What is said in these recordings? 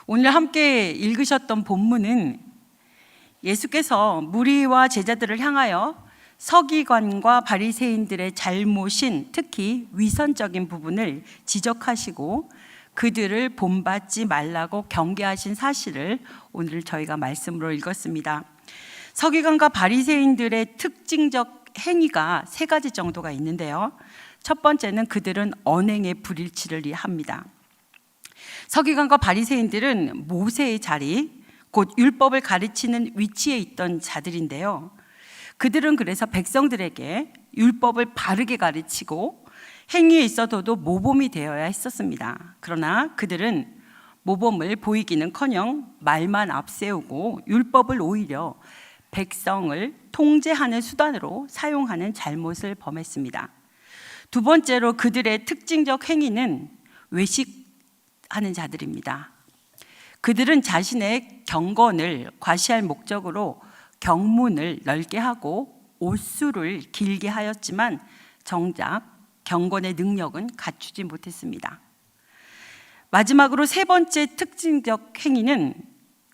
오늘 함께 읽으셨던 본문은 예수께서 무리와 제자들을 향하여 서기관과 바리새인들의 잘못인 특히 위선적인 부분을 지적하시고 그들을 본받지 말라고 경계하신 사실을 오늘 저희가 말씀으로 읽었습니다. 서기관과 바리새인들의 특징적 행위가 세 가지 정도가 있는데요. 첫 번째는 그들은 언행의 불일치를 합니다. 서기관과 바리새인들은 모세의 자리, 곧 율법을 가르치는 위치에 있던 자들인데요. 그들은 그래서 백성들에게 율법을 바르게 가르치고 행위에 있어서도 모범이 되어야 했었습니다. 그러나 그들은 모범을 보이기는커녕 말만 앞세우고 율법을 오히려 백성을 통제하는 수단으로 사용하는 잘못을 범했습니다. 두 번째로 그들의 특징적 행위는 외식하는 자들입니다. 그들은 자신의 경건을 과시할 목적으로 경문을 넓게 하고 옷수를 길게 하였지만 정작 경건의 능력은 갖추지 못했습니다. 마지막으로 세 번째 특징적 행위는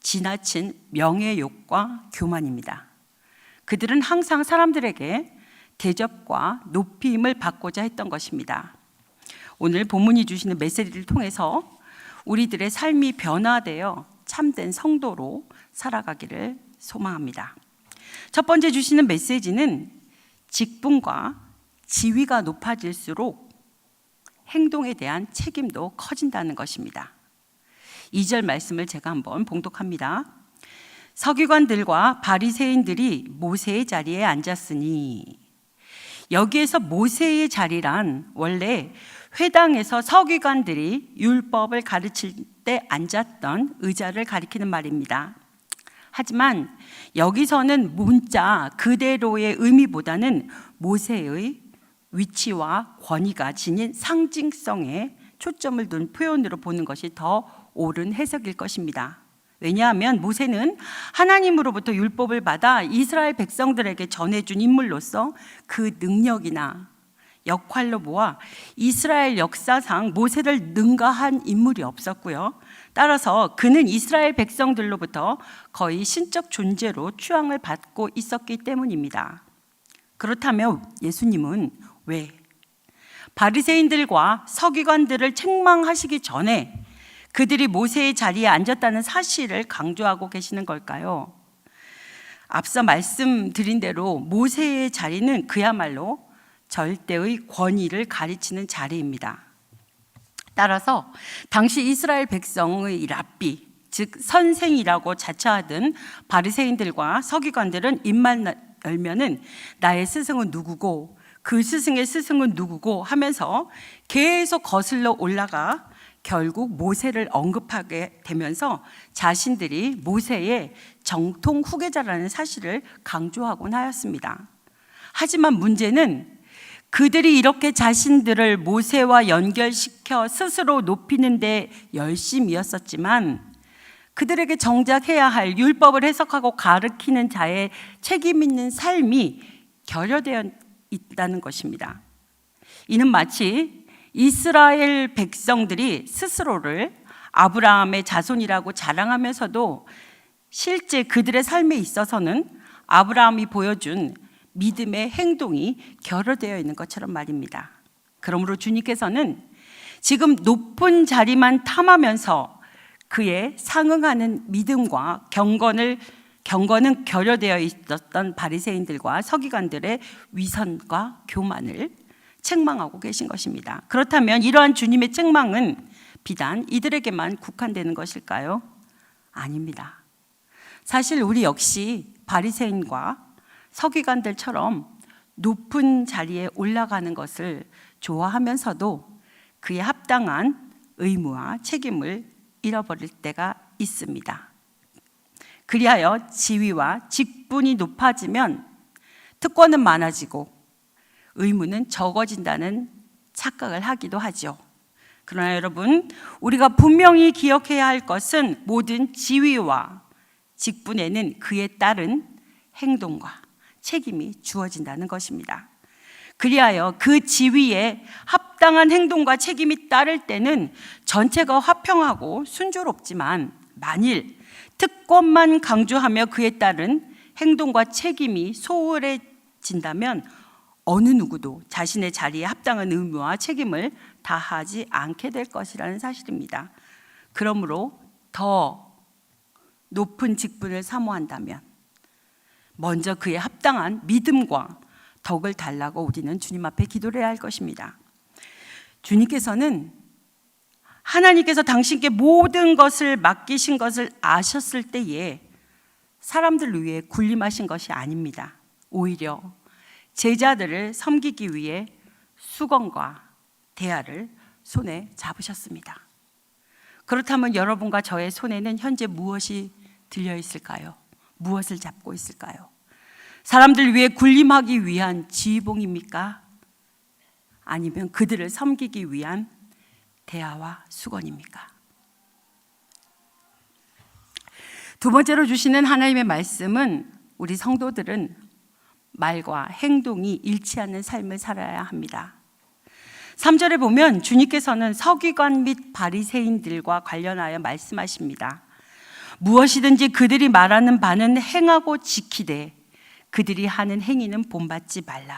지나친 명예욕과 교만입니다. 그들은 항상 사람들에게 대접과 높임을 받고자 했던 것입니다. 오늘 본문이 주시는 메시지를 통해서 우리들의 삶이 변화되어 참된 성도로 살아가기를 소망합니다. 첫 번째 주시는 메시지는 직분과 지위가 높아질수록 행동에 대한 책임도 커진다는 것입니다. 2절 말씀을 제가 한번 봉독합니다. 서기관들과 바리새인들이 모세의 자리에 앉았으니, 여기에서 모세의 자리란 원래 회당에서 서기관들이 율법을 가르칠 때 앉았던 의자를 가리키는 말입니다. 하지만 여기서는 문자 그대로의 의미보다는 모세의 위치와 권위가 지닌 상징성에 초점을 둔 표현으로 보는 것이 더 옳은 해석일 것입니다. 왜냐하면 모세는 하나님으로부터 율법을 받아 이스라엘 백성들에게 전해준 인물로서 그 능력이나 역할로 보아 이스라엘 역사상 모세를 능가한 인물이 없었고요. 따라서 그는 이스라엘 백성들로부터 거의 신적 존재로 추앙을 받고 있었기 때문입니다. 그렇다면 예수님은 왜 바리새인들과 서기관들을 책망하시기 전에 그들이 모세의 자리에 앉았다는 사실을 강조하고 계시는 걸까요? 앞서 말씀드린 대로 모세의 자리는 그야말로 절대의 권위를 가르치는 자리입니다. 따라서 당시 이스라엘 백성의 랍비, 즉 선생이라고 자처하던 바리새인들과 서기관들은 입만 열면은 나의 스승은 누구고 그 스승의 스승은 누구고 하면서 계속 거슬러 올라가 결국 모세를 언급하게 되면서 자신들이 모세의 정통 후계자라는 사실을 강조하곤 하였습니다. 하지만 문제는 그들이 이렇게 자신들을 모세와 연결시켜 스스로 높이는 데 열심이었었지만 그들에게 정작 해야 할 율법을 해석하고 가르치는 자의 책임 있는 삶이 결여되어 있다는 것입니다. 이는 마치 이스라엘 백성들이 스스로를 아브라함의 자손이라고 자랑하면서도 실제 그들의 삶에 있어서는 아브라함이 보여준 믿음의 행동이 결여되어 있는 것처럼 말입니다. 그러므로 주님께서는 지금 높은 자리만 탐하면서 그에 상응하는 믿음과 경건은 결여되어 있었던 바리새인들과 서기관들의 위선과 교만을 책망하고 계신 것입니다. 그렇다면 이러한 주님의 책망은 비단 이들에게만 국한되는 것일까요? 아닙니다. 사실 우리 역시 바리새인과 서기관들처럼 높은 자리에 올라가는 것을 좋아하면서도 그에 합당한 의무와 책임을 잃어버릴 때가 있습니다. 그리하여 지위와 직분이 높아지면 특권은 많아지고 의무는 적어진다는 착각을 하기도 하죠. 그러나 여러분, 우리가 분명히 기억해야 할 것은 모든 지위와 직분에는 그에 따른 행동과 책임이 주어진다는 것입니다. 그리하여 그 지위에 합당한 행동과 책임이 따를 때는 전체가 화평하고 순조롭지만 만일 특권만 강조하며 그에 따른 행동과 책임이 소홀해진다면 어느 누구도 자신의 자리에 합당한 의무와 책임을 다하지 않게 될 것이라는 사실입니다. 그러므로 더 높은 직분을 사모한다면 먼저 그에 합당한 믿음과 덕을 달라고 우리는 주님 앞에 기도를 해야 할 것입니다. 주님께서는 하나님께서 당신께 모든 것을 맡기신 것을 아셨을 때에 사람들을 위해 군림하신 것이 아닙니다. 오히려 제자들을 섬기기 위해 수건과 대야를 손에 잡으셨습니다. 그렇다면 여러분과 저의 손에는 현재 무엇이 들려 있을까요? 무엇을 잡고 있을까요? 사람들 위해 군림하기 위한 지휘봉입니까? 아니면 그들을 섬기기 위한 대야와 수건입니까? 두 번째로 주시는 하나님의 말씀은 우리 성도들은 말과 행동이 일치하는 삶을 살아야 합니다. 3절에 보면 주님께서는 서기관 및 바리새인들과 관련하여 말씀하십니다. 무엇이든지 그들이 말하는 바는 행하고 지키되 그들이 하는 행위는 본받지 말라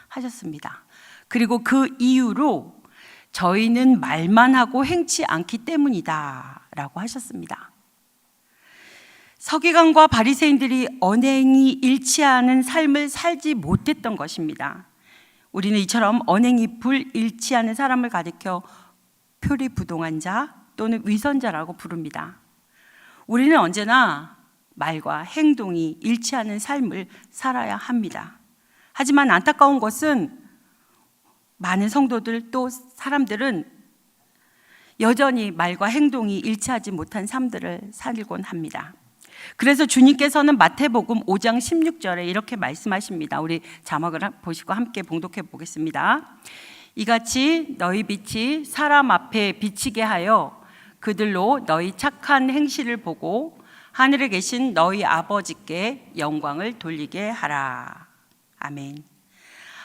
하셨습니다. 그리고 그 이유로 저희는 말만 하고 행치 않기 때문이다 라고 하셨습니다. 서기관과 바리새인들이 언행이 일치하는 삶을 살지 못했던 것입니다. 우리는 이처럼 언행이 불일치하는 사람을 가리켜 표리부동한 자 또는 위선자라고 부릅니다. 우리는 언제나 말과 행동이 일치하는 삶을 살아야 합니다. 하지만 안타까운 것은 많은 성도들 또 사람들은 여전히 말과 행동이 일치하지 못한 삶들을 살곤 합니다. 그래서 주님께서는 마태복음 5장 16절에 이렇게 말씀하십니다. 우리 자막을 보시고 함께 봉독해 보겠습니다. 이같이 너희 빛이 사람 앞에 비치게 하여 그들로 너희 착한 행실을 보고 하늘에 계신 너희 아버지께 영광을 돌리게 하라. 아멘.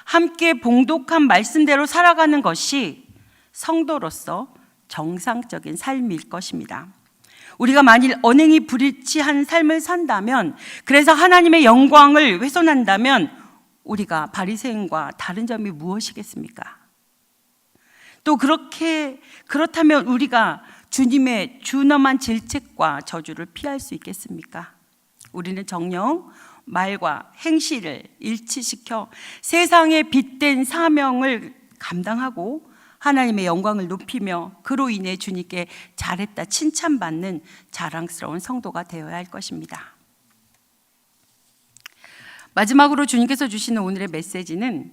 함께 봉독한 말씀대로 살아가는 것이 성도로서 정상적인 삶일 것입니다. 우리가 만일 언행이 불일치한 삶을 산다면, 그래서 하나님의 영광을 훼손한다면 우리가 바리새인과 다른 점이 무엇이겠습니까? 또 그렇다면 우리가 주님의 준엄한 질책과 저주를 피할 수 있겠습니까? 우리는 정녕 말과 행실을 일치시켜 세상에 빗댄 사명을 감당하고 하나님의 영광을 높이며 그로 인해 주님께 잘했다 칭찬받는 자랑스러운 성도가 되어야 할 것입니다. 마지막으로 주님께서 주시는 오늘의 메시지는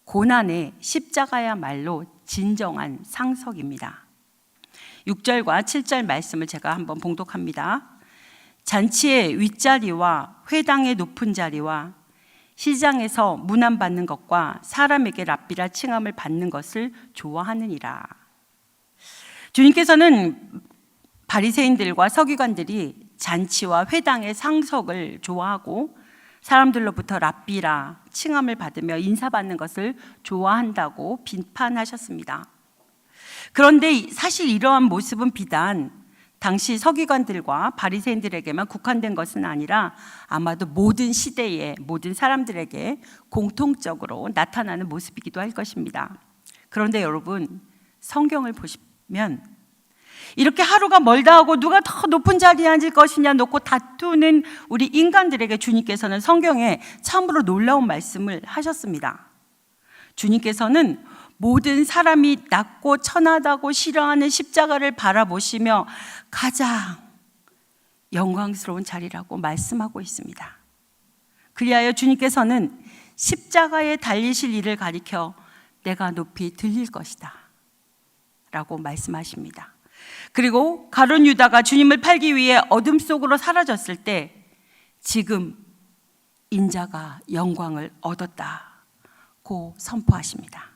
고난의 십자가야말로 진정한 상석입니다. 6절과 7절 말씀을 제가 한번 봉독합니다. 잔치의 윗자리와 회당의 높은 자리와 시장에서 문안받는 것과 사람에게 랍비라 칭함을 받는 것을 좋아하느니라. 주님께서는 바리새인들과 서기관들이 잔치와 회당의 상석을 좋아하고 사람들로부터 랍비라 칭함을 받으며 인사받는 것을 좋아한다고 비판하셨습니다. 그런데 사실 이러한 모습은 비단 당시 서기관들과 바리새인들에게만 국한된 것은 아니라 아마도 모든 시대의 모든 사람들에게 공통적으로 나타나는 모습이기도 할 것입니다. 그런데 여러분, 성경을 보시면 이렇게 하루가 멀다 하고 누가 더 높은 자리에 앉을 것이냐 놓고 다투는 우리 인간들에게 주님께서는 성경에 참으로 놀라운 말씀을 하셨습니다. 주님께서는 모든 사람이 낮고 천하다고 싫어하는 십자가를 바라보시며 가장 영광스러운 자리라고 말씀하고 있습니다. 그리하여 주님께서는 십자가에 달리실 일을 가리켜 내가 높이 들릴 것이다 라고 말씀하십니다. 그리고 가룟 유다가 주님을 팔기 위해 어둠 속으로 사라졌을 때 지금 인자가 영광을 얻었다고 선포하십니다.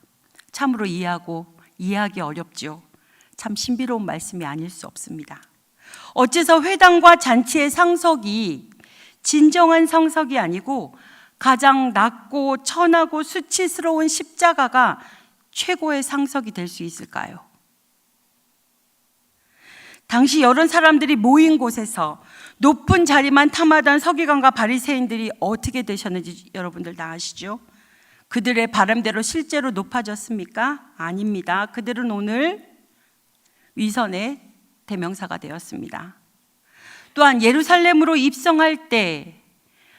참으로 이해하기 어렵죠. 참 신비로운 말씀이 아닐 수 없습니다. 어째서 회당과 잔치의 상석이 진정한 상석이 아니고 가장 낮고 천하고 수치스러운 십자가가 최고의 상석이 될 수 있을까요? 당시 여러 사람들이 모인 곳에서 높은 자리만 탐하던 서기관과 바리새인들이 어떻게 되셨는지 여러분들 다 아시죠? 그들의 바람대로 실제로 높아졌습니까? 아닙니다. 그들은 오늘 위선의 대명사가 되었습니다. 또한 예루살렘으로 입성할 때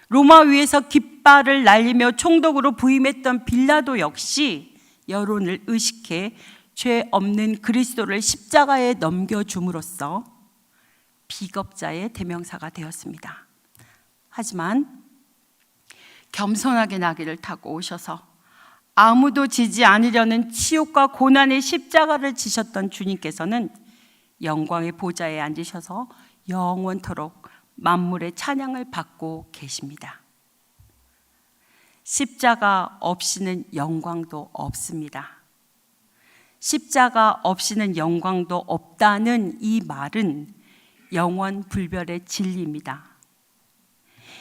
로마 위에서 깃발을 날리며 총독으로 부임했던 빌라도 역시 여론을 의식해 죄 없는 그리스도를 십자가에 넘겨줌으로써 비겁자의 대명사가 되었습니다. 하지만 겸손하게 나귀를 타고 오셔서 아무도 지지 않으려는 치욕과 고난의 십자가를 지셨던 주님께서는 영광의 보좌에 앉으셔서 영원토록 만물의 찬양을 받고 계십니다. 십자가 없이는 영광도 없습니다. 십자가 없이는 영광도 없다는 이 말은 영원 불멸의 진리입니다.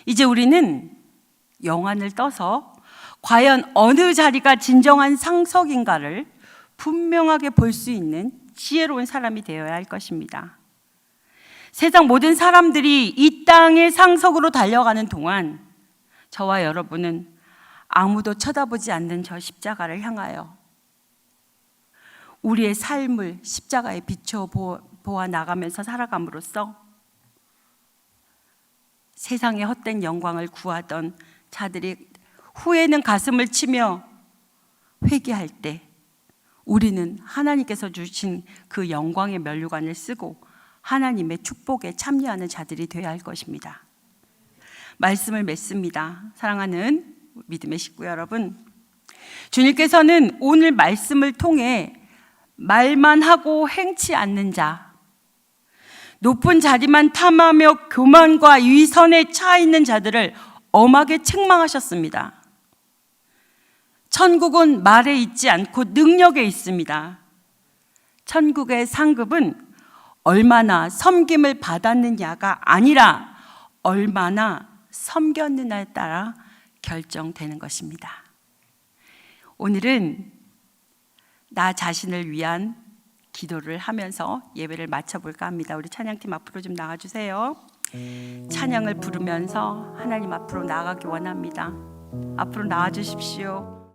이제 우리는 영안을 떠서 과연 어느 자리가 진정한 상석인가를 분명하게 볼 수 있는 지혜로운 사람이 되어야 할 것입니다. 세상 모든 사람들이 이 땅의 상석으로 달려가는 동안 저와 여러분은 아무도 쳐다보지 않는 저 십자가를 향하여 우리의 삶을 십자가에 비춰보아 나가면서 살아감으로써 세상의 헛된 영광을 구하던 자들이 후에는 가슴을 치며 회개할 때 우리는 하나님께서 주신 그 영광의 면류관을 쓰고 하나님의 축복에 참여하는 자들이 되어야 할 것입니다. 말씀을 맺습니다. 사랑하는 믿음의 식구 여러분, 주님께서는 오늘 말씀을 통해 말만 하고 행치 않는 자, 높은 자리만 탐하며 교만과 위선에 차 있는 자들을 엄하게 책망하셨습니다. 천국은 말에 있지 않고 능력에 있습니다. 천국의 상급은 얼마나 섬김을 받았느냐가 아니라 얼마나 섬겼느냐에 따라 결정되는 것입니다. 오늘은 나 자신을 위한 기도를 하면서 예배를 마쳐볼까 합니다. 우리 찬양팀 앞으로 좀 나와주세요. 찬양을 부르면서 하나님 앞으로 나아가기 원합니다. 앞으로 나와주십시오.